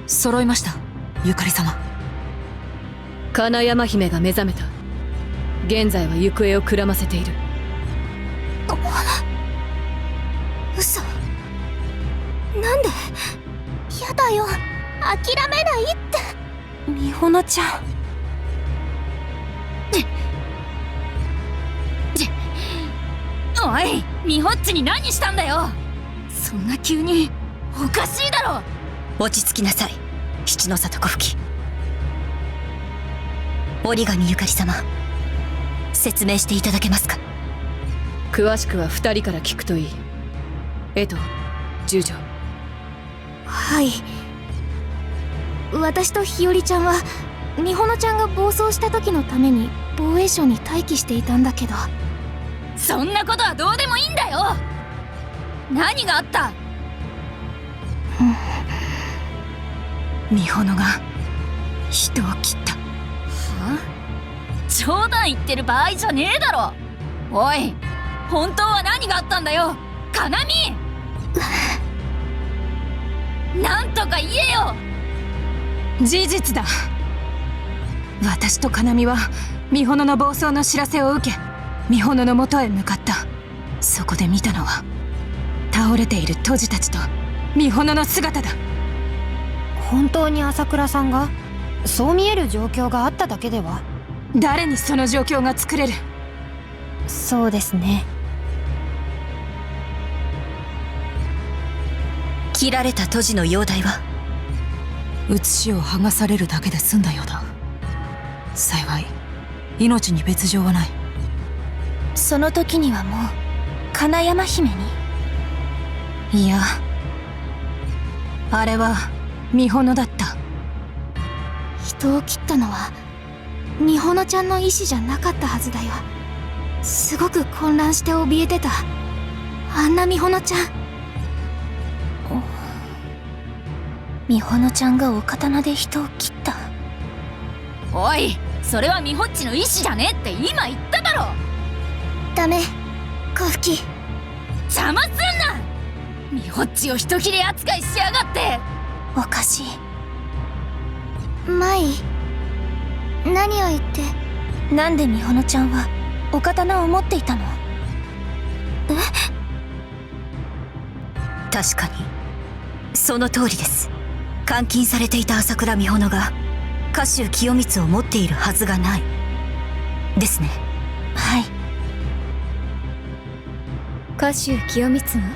揃いました、ゆかり様。金山姫が目覚めた。現在は行方をくらませている。嘘。なんで。やだよ、諦めないって。みほのちゃん。おい、みほっちに何したんだよ。そんな急におかしいだろ。落ち着きなさい、七の里小吹。折紙ゆかり様、説明していただけますか？詳しくは2人から聞くといい。十条。はい。私と日和ちゃんはみほのちゃんが暴走した時のために防衛省に待機していたんだけど。そんなことはどうでもいいんだよ。何があった？みほのが人を切った。は？冗談言ってる場合じゃねえだろ。おい、本当は何があったんだよ、かなみ。なんとか言えよ。事実だ。私とかなみはみほのの暴走の知らせを受け、みほのの元へ向かった。そこで見たのは倒れている杜氏たちとみほのの姿だ。本当に朝倉さんがそう見える状況があっただけでは。誰にその状況が作れる？そうですね。切られた杜氏の容体は？写しを剥がされるだけで済んだようだ。幸い命に別状はない。その時にはもう金山姫に。いや、あれはみほのだった。人を切ったのはみほのちゃんの意志じゃなかったはずだよ。すごく混乱して怯えてた。あんなみほのちゃん。みほのちゃんがお刀で人を切った。おい、それはみほっちの意志じゃねえって今言っただろ。ダメ、小吹。邪魔すんな。みほっちを人斬り扱いしやがって。おかしい。舞、何を言って。なんでみほのちゃんはお刀を持っていたの？確かにその通りです。監禁されていた朝倉美穂が家州清光を持っているはずがないですね。はい。家州清光は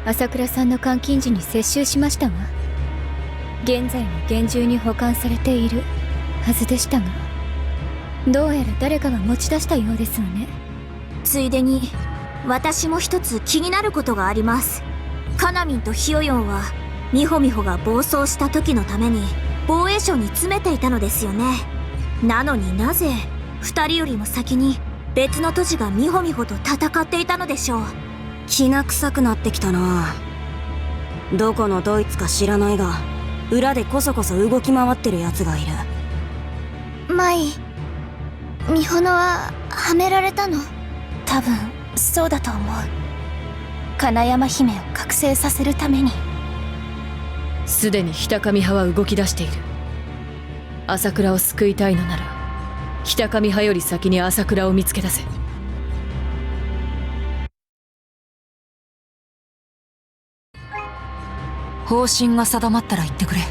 朝倉さんの監禁時に接収しましたが、現在も厳重に保管されているはずでしたが、どうやら誰かが持ち出したようですわね。ついでに私も一つ気になることがあります。かなみんとひよよんはみほみほが暴走した時のために防衛省に詰めていたのですよね。なのになぜ二人よりも先に別の都市がみほみほと戦っていたのでしょう。きな臭くなってきたな。どこのドイツか知らないが裏でこそこそ動き回ってるやつがいる。舞、みほのははめられたの？多分そうだと思う。金山姫を覚醒させるために。すでに北上派は動き出している。朝倉を救いたいのなら北上派より先に朝倉を見つけ出せ。方針が定まったら言ってくれ。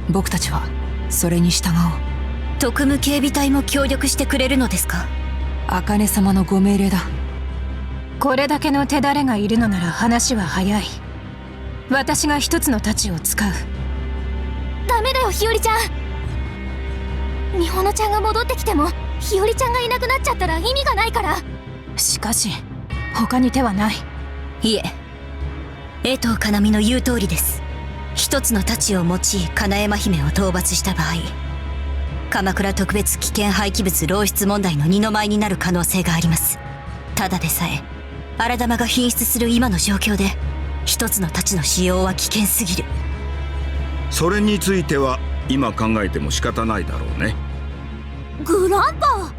僕たちはそれに従おう。特務警備隊も協力してくれるのですか？茜様のご命令だ。これだけの手だれがいるのなら話は早い。私が一つの太刀を使う。ダメだよ、ひよりちゃん。みほのちゃんが戻ってきてもひよりちゃんがいなくなっちゃったら意味がないから。しかし他に手はない。いえ、江藤かなみの言う通りです。一つの太刀を用い金山姫を討伐した場合、鎌倉特別危険廃棄物漏出問題の二の舞になる可能性があります。ただでさえ荒玉が品質する今の状況で一つの太刀の使用は危険すぎる。それについては今考えても仕方ないだろうね。グランパ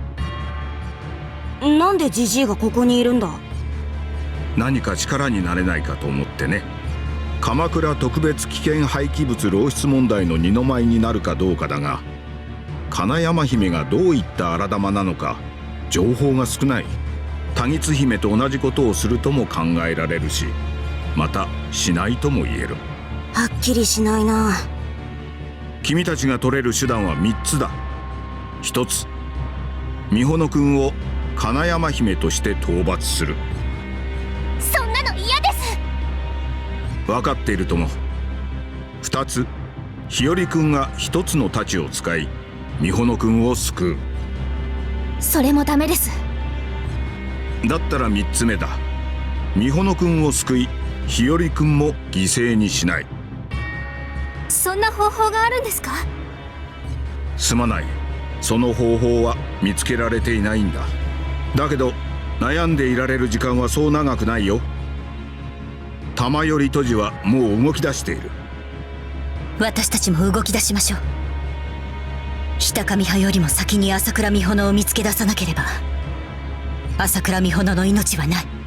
ー、なんでジジイがここにいるんだ？何か力になれないかと思ってね。鎌倉特別危険廃棄物漏出問題の二の舞になるかどうかだが、金山姫がどういった荒玉なのか情報が少ない。多光姫と同じことをするとも考えられるし、またしないとも言える。はっきりしないな。君たちが取れる手段は3つだ。1つ、美穂野君を金山姫として討伐する。そんなの嫌です。分かっているとも。2つ、日和君が1つの太刀を使い美穂野君を救う。それもダメです。だったら3つ目だ。美穂野君を救い日和君も犠牲にしない。そんな方法があるんですか？すまない、その方法は見つけられていないんだ。だけど悩んでいられる時間はそう長くないよ。玉寄都知はもう動き出している。私たちも動き出しましょう。北上派よりも先に朝倉美穂野を見つけ出さなければ朝倉美穂野の命はない。